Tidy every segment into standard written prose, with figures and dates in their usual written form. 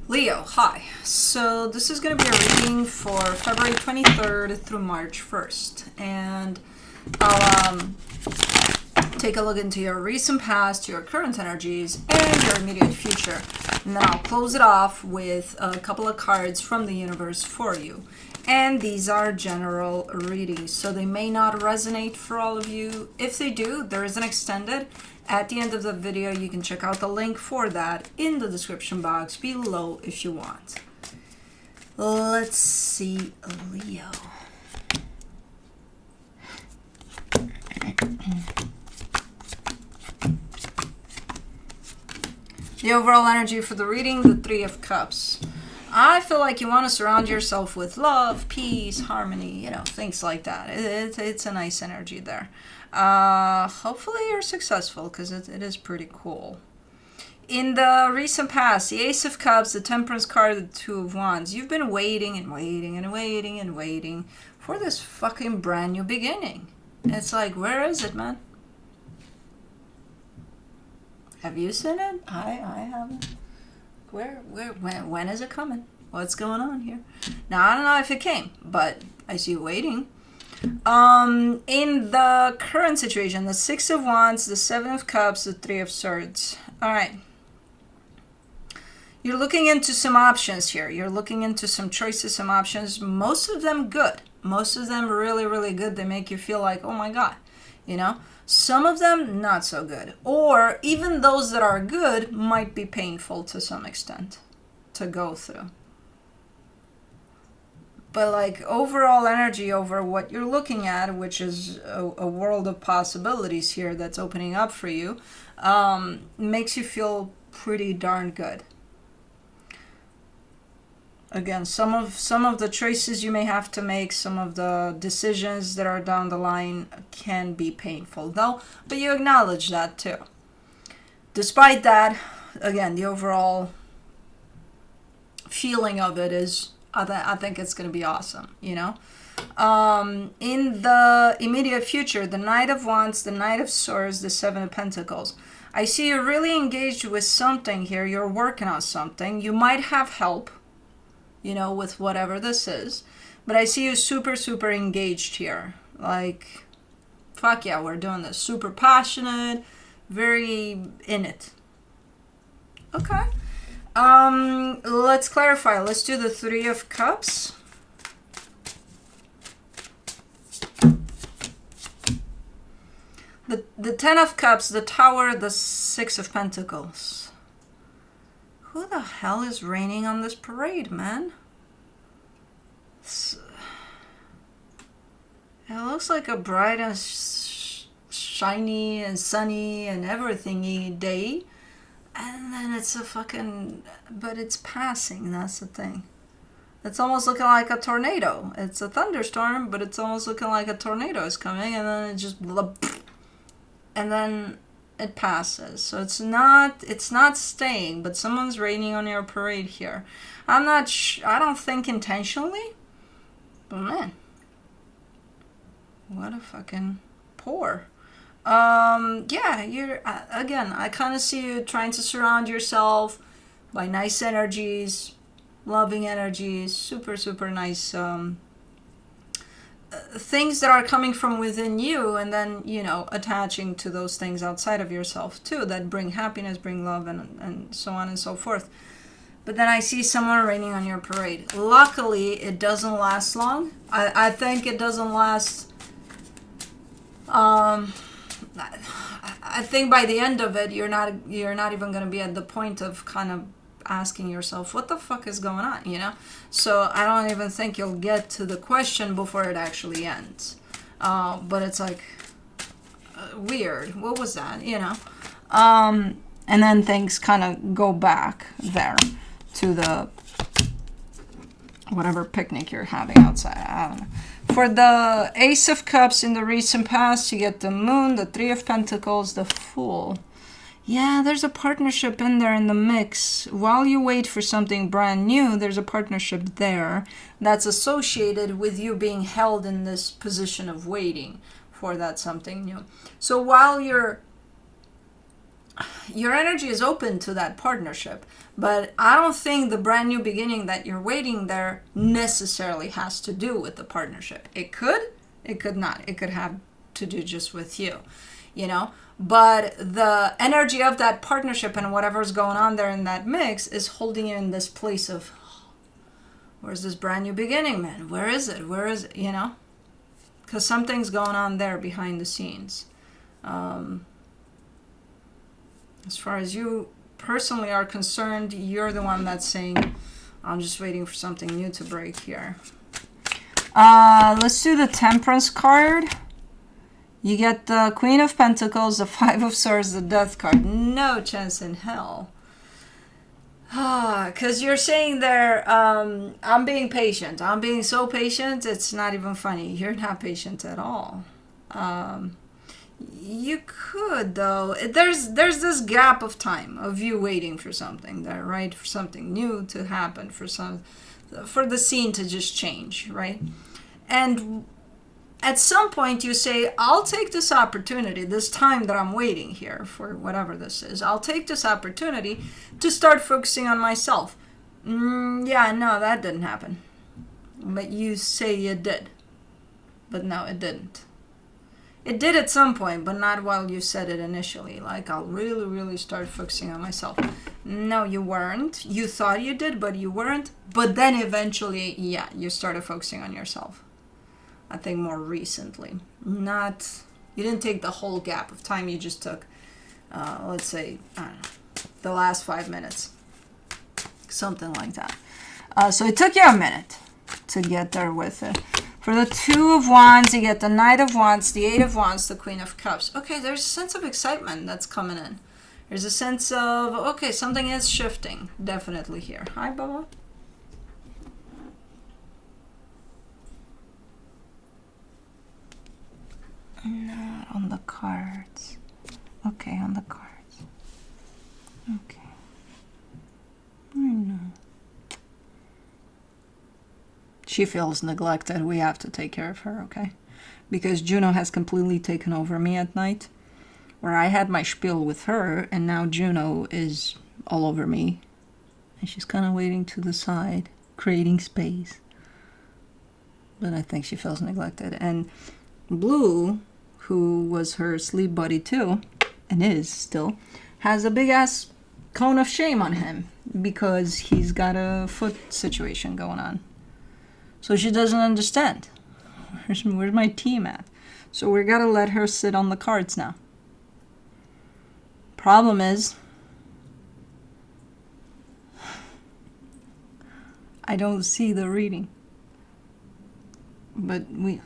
Leo, hi. So this is going to be a reading for February 23rd through March 1st. And I'll take a look into your recent past, your current energies, and your immediate future. And then I'll close it off with a couple of cards from the universe for you. And these are general readings, so they may not resonate for all of you. If they do, there is an extended. At the end of the video, you can check out the link for that in the description box below if you want. Let's see, Leo. The overall energy for the reading, the Three of Cups. I feel like you want to surround yourself with love, peace, harmony, things like that. It's a nice energy there. Hopefully you're successful because it is pretty cool. In the recent past, the Ace of Cups, the Temperance card, the Two of Wands. You've been waiting and waiting and waiting and waiting for this fucking brand new beginning. It's like, where is it, man? Have you seen it? I haven't. When is it coming? What's going on here? Now, I don't know if it came, but I see you waiting. In the current situation, the Six of Wands, the Seven of Cups, the Three of Swords. All right. You're looking into some options here. You're looking into some choices, some options. Most of them good. Most of them really, really good. They make you feel like, oh my God, Some of them not so good. Or even those that are good might be painful to some extent to go through. But like overall energy over what you're looking at, which is a world of possibilities here that's opening up for you, makes you feel pretty darn good. Again, some of the choices you may have to make, some of the decisions that are down the line can be painful, though, but you acknowledge that too. Despite that, again, the overall feeling of it is, I think it's going to be awesome, In the immediate future, the Knight of Wands, the Knight of Swords, the Seven of Pentacles. I see you're really engaged with something here. You're working on something. You might have help, with whatever this is. But I see you super, super engaged here. Like, fuck yeah, we're doing this. Super passionate, very in it. Okay. Let's clarify. Let's do the Three of Cups. The Ten of Cups, the Tower, the Six of Pentacles. Who the hell is raining on this parade, man? It looks like a bright and shiny and sunny and everything-y day. And then it's but it's passing, that's the thing. It's almost looking like a tornado. It's a thunderstorm, but it's almost looking like a tornado is coming, and then it just, and then it passes. So it's not staying, but someone's raining on your parade here. I don't think intentionally, but man, what a fucking pour. Yeah, you're, again, I kind of see you trying to surround yourself by nice energies, loving energies, super, super nice, things that are coming from within you, and then, attaching to those things outside of yourself too, that bring happiness, bring love, and so on and so forth. But then I see someone raining on your parade. Luckily, it doesn't last long. I think it doesn't last, I think by the end of it, you're not even going to be at the point of kind of asking yourself, what the fuck is going on, So I don't even think you'll get to the question before it actually ends. But it's like, weird. What was that, And then things kind of go back there to the whatever picnic you're having outside. I don't know. For the Ace of Cups in the recent past, you get the Moon, the Three of Pentacles, the Fool. Yeah, there's a partnership in there in the mix. While you wait for something brand new, there's a partnership there that's associated with you being held in this position of waiting for that something new. So while you're your energy is open to that partnership, but I don't think the brand new beginning that you're waiting there necessarily has to do with the partnership. It could not. It could have to do just with you, you know? But the energy of that partnership and whatever's going on there in that mix is holding you in this place of, where's this brand new beginning, man? Where is it? Where is it? You know? Because something's going on there behind the scenes. As far as you personally are concerned, you're the one that's saying, I'm just waiting for something new to break here. Let's do the Temperance card. You get the Queen of Pentacles, the Five of Swords, the Death card. No chance in hell. Because you're saying there, I'm being patient. I'm being so patient, it's not even funny. You're not patient at all. You could, though. There's this gap of time of you waiting for something there, right? For something new to happen, for the scene to just change, right? And at some point you say, I'll take this opportunity, this time that I'm waiting here for whatever this is, I'll take this opportunity to start focusing on myself. Yeah, no, that didn't happen. But you say it did. But no, it didn't. It did at some point, but not while you said it initially. Like, I'll really, really start focusing on myself. No, you weren't. You thought you did, but you weren't. But then eventually, yeah, you started focusing on yourself. I think more recently. You didn't take the whole gap of time. You just took, let's say, I don't know, the last 5 minutes. Something like that. So it took you a minute to get there with it. For the Two of Wands, you get the Knight of Wands, the Eight of Wands, the Queen of Cups. Okay, there's a sense of excitement that's coming in. There's a sense of, okay, something is shifting, definitely here. Hi, Bubba. Not on the cards. Okay, on the cards. Okay. I know. She feels neglected. We have to take care of her, okay? Because Juno has completely taken over me at night, where I had my spiel with her, and now Juno is all over me. And she's kind of waiting to the side, creating space. But I think she feels neglected. And Blue, who was her sleep buddy too, and is still, has a big-ass cone of shame on him because he's got a foot situation going on. So she doesn't understand. Where's my team at? So we gotta let her sit on the cards now. Problem is, I don't see the reading. But we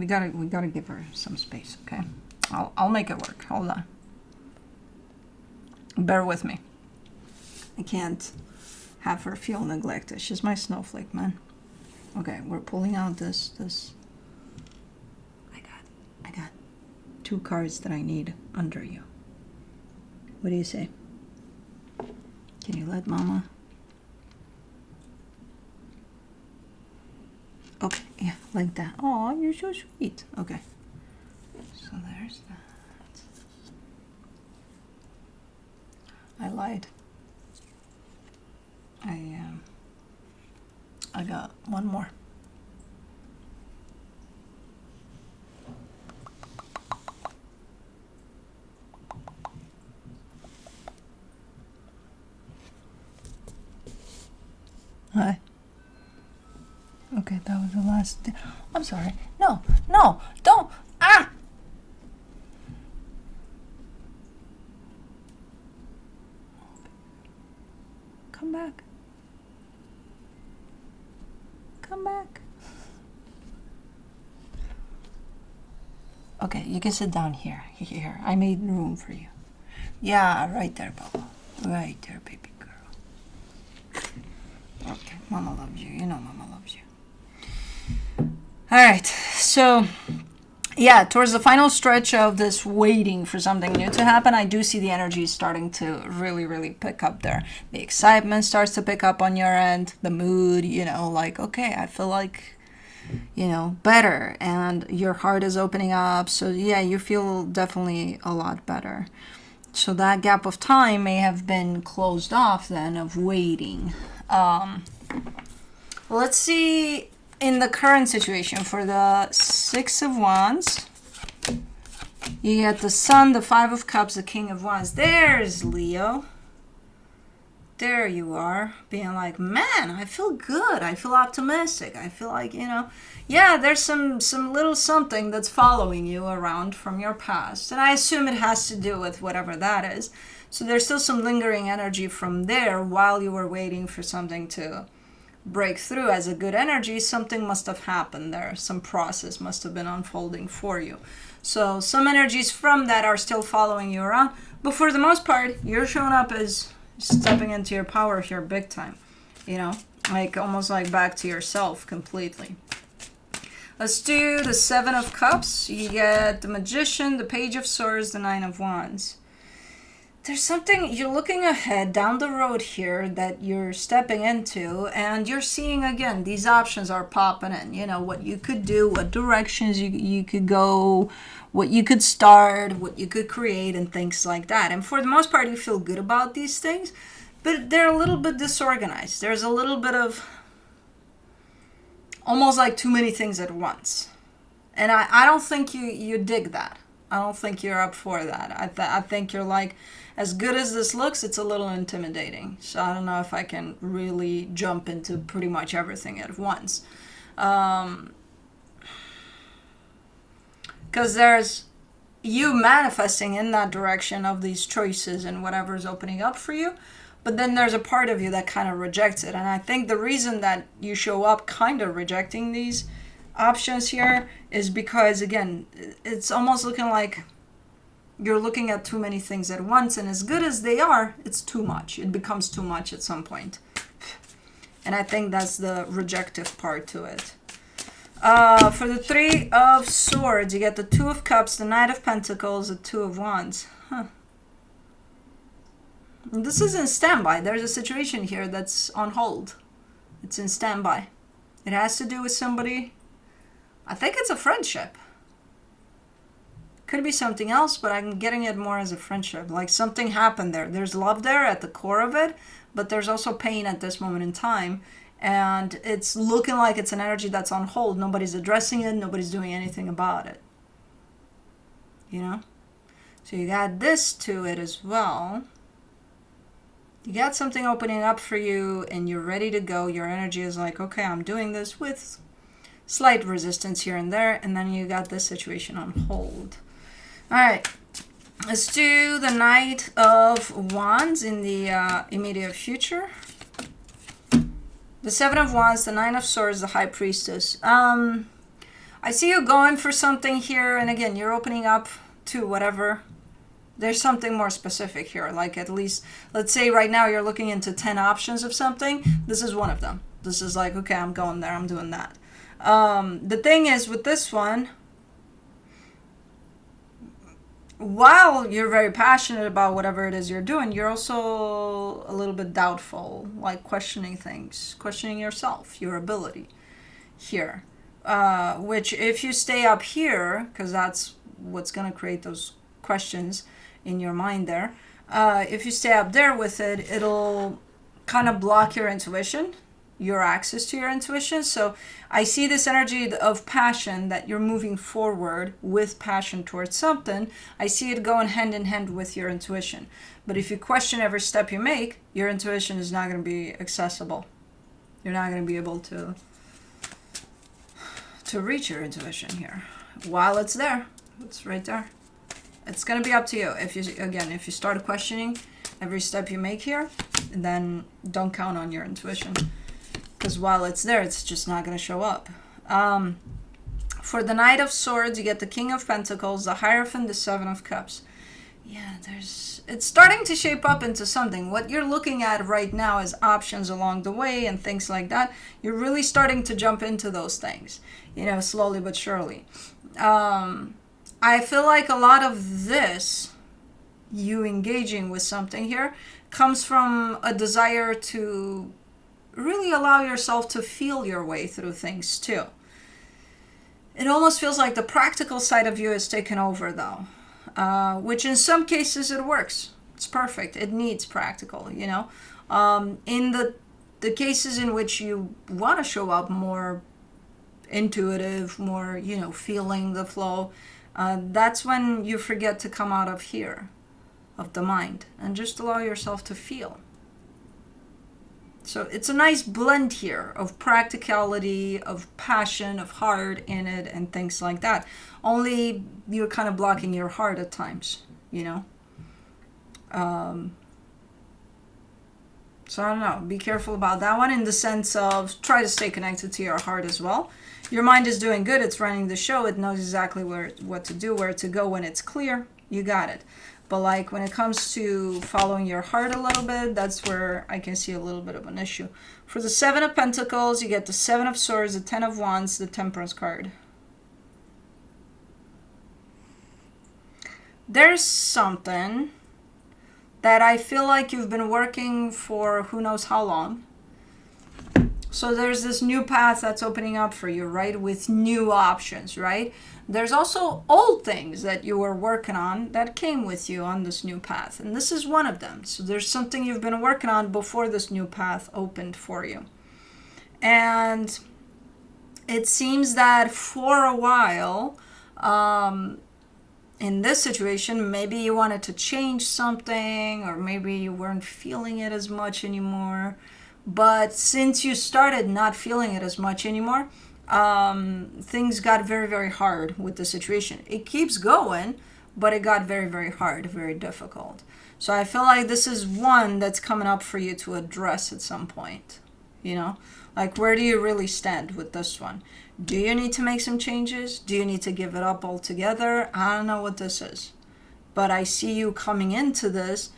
gotta give her some space, okay? I'll make it work. Hold on. Bear with me. I can't have her feel neglected. She's my snowflake, man. Okay, we're pulling out this. I got 2 cards that I need under you. What do you say? Can you let Mama? Okay, yeah, like that. Oh, you're so sweet. Okay. So there's that. I lied. I got one more. Hi. Okay, that was the last. I'm sorry. No, don't. Ah! Come back. Come back. Okay, you can sit down here. Here, I made room for you. Yeah, right there, Bubba. Right there, baby girl. Okay, Mama loves you. You know Mama loves you. All right, so yeah, towards the final stretch of this waiting for something new to happen, I do see the energy starting to really, really pick up there. The excitement starts to pick up on your end, the mood, like, okay, I feel like, better, and your heart is opening up. So yeah, you feel definitely a lot better. So that gap of time may have been closed off then of waiting. Let's see in the current situation for the Six of Wands. You get the Sun, the Five of Cups, the King of Wands. There's Leo. There you are, being like, man, I feel good. I feel optimistic. I feel like, yeah, there's some little something that's following you around from your past. And I assume it has to do with whatever that is. So there's still some lingering energy from there while you were waiting for something to break through as a good energy. Something must have happened there. Some process must have been unfolding for you. So some energies from that are still following you around. But for the most part, you're showing up as stepping into your power here big time. Like almost like back to yourself completely. Let's do the Seven of Cups. You get the Magician, the Page of Swords, the Nine of Wands. There's something, you're looking ahead down the road here that you're stepping into, and you're seeing again, these options are popping in. What you could do, what directions you could go, what you could start, what you could create, and things like that. And for the most part, you feel good about these things, but they're a little bit disorganized. There's a little bit of almost like too many things at once. And I don't think you dig that. I don't think you're up for that. I think you're like, as good as this looks, it's a little intimidating. So I don't know if I can really jump into pretty much everything at once. Because there's you manifesting in that direction of these choices and whatever's opening up for you. But then there's a part of you that kind of rejects it. And I think the reason that you show up kind of rejecting these options here is because, again, it's almost looking like you're looking at too many things at once, and as good as they are, it's too much. It becomes too much at some point. And I think that's the rejective part to it. For the Three of Swords, you get the Two of Cups, the Knight of Pentacles, the Two of Wands. This is in standby. There's a situation here that's on hold. It's in standby. It has to do with somebody. I think it's a friendship. Could be something else, but I'm getting it more as a friendship. Like something happened there. There's love there at the core of it, but there's also pain at this moment in time. And it's looking like it's an energy that's on hold. Nobody's addressing it. Nobody's doing anything about it. So you got this to it as well. You got something opening up for you and you're ready to go. Your energy is like, okay, I'm doing this with slight resistance here and there. And then you got this situation on hold. All right, let's do the Knight of Wands in the immediate future. The Seven of Wands, the Nine of Swords, the High Priestess. I see you going for something here. And again, you're opening up to whatever. There's something more specific here. Like at least, let's say right now you're looking into 10 options of something. This is one of them. This is like, okay, I'm going there. I'm doing that. The thing is with this one, while you're very passionate about whatever it is you're doing, you're also a little bit doubtful, like questioning things, questioning yourself, your ability here. Which if you stay up here, because that's what's going to create those questions in your mind there, if you stay up there with it, it'll kind of block your intuition, your access to your intuition. So I see this energy of passion that you're moving forward with passion towards something. I see it going hand in hand with your intuition. But if you question every step you make, your intuition is not going to be accessible. You're not going to be able to reach your intuition here. While it's there, it's right there. It's going to be up to you. If you start questioning every step you make here, then don't count on your intuition. Because while it's there, it's just not going to show up. For the Knight of Swords, you get the King of Pentacles, the Hierophant, the Seven of Cups. Yeah, it's starting to shape up into something. What you're looking at right now is options along the way and things like that. You're really starting to jump into those things, slowly but surely. I feel like a lot of this, you engaging with something here, comes from a desire to really allow yourself to feel your way through things too. It almost feels like the practical side of you is taken over though. which in some cases it works. It's perfect. It needs practical, you know. In the cases in which you want to show up more intuitive, more, you know, feeling the flow, that's when you forget to come out of here, of the mind, and just allow yourself to feel. So it's a nice blend here of practicality, of passion, of heart in it, and things like that. Only you're kind of blocking your heart at times, you know. So I don't know. Be careful about that one, in the sense of try to stay connected to your heart as well. Your mind is doing good. It's running the show. It knows exactly what to do, where to go when it's clear. You got it. But like when it comes to following your heart a little bit, that's where I can see a little bit of an issue. For the Seven of Pentacles, you get the Seven of Swords, the Ten of Wands, the Temperance card. There's something that I feel like you've been working for who knows how long. So there's this new path that's opening up for you, right? With new options, right? There's also old things that you were working on that came with you on this new path. And this is one of them. So there's something you've been working on before this new path opened for you. And it seems that for a while, in this situation, maybe you wanted to change something, or maybe you weren't feeling it as much anymore. But since you started not feeling it as much anymore, things got very, very hard with the situation. It keeps going, but it got very, very hard, very difficult. So I feel like this is one that's coming up for you to address at some point. You know, like, where do you really stand with this one? Do you need to make some changes? Do you need to give it up altogether? I don't know what this is, but I see you coming into this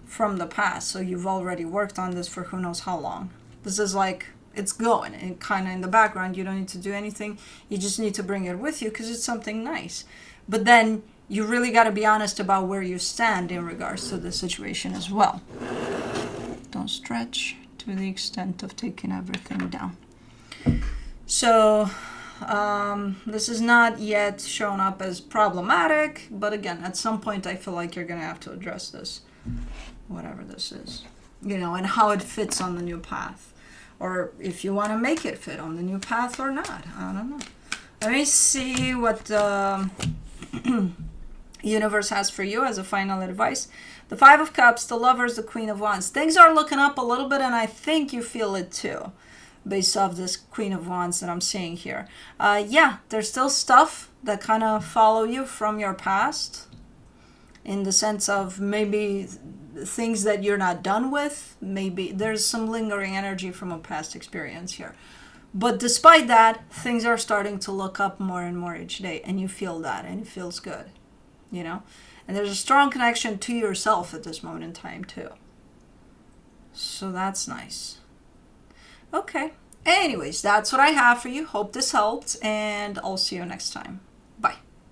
from the past. So you've already worked on this for who knows how long. This is like, it's going and kind of in the background. You don't need to do anything. You just need to bring it with you because it's something nice. But then you really got to be honest about where you stand in regards to the situation as well. Don't stretch to the extent of taking everything down. So this is not yet shown up as problematic, but again, at some point I feel like you're going to have to address this, whatever this is, you know, and how it fits on the new path, or if you want to make it fit on the new path or not. I don't know. Let me see what the universe has for you as a final advice. The Five of Cups, the Lovers, the Queen of Wands. Things are looking up a little bit, and I think you feel it too, based off this Queen of Wands that I'm seeing here. Yeah, there's still stuff that kind of follow you from your past, in the sense of maybe things that you're not done with. Maybe there's some lingering energy from a past experience here. But despite that, things are starting to look up more and more each day, and you feel that, and it feels good, you know? And there's a strong connection to yourself at this moment in time too. So that's nice. Okay. Anyways, that's what I have for you. Hope this helped, and I'll see you next time.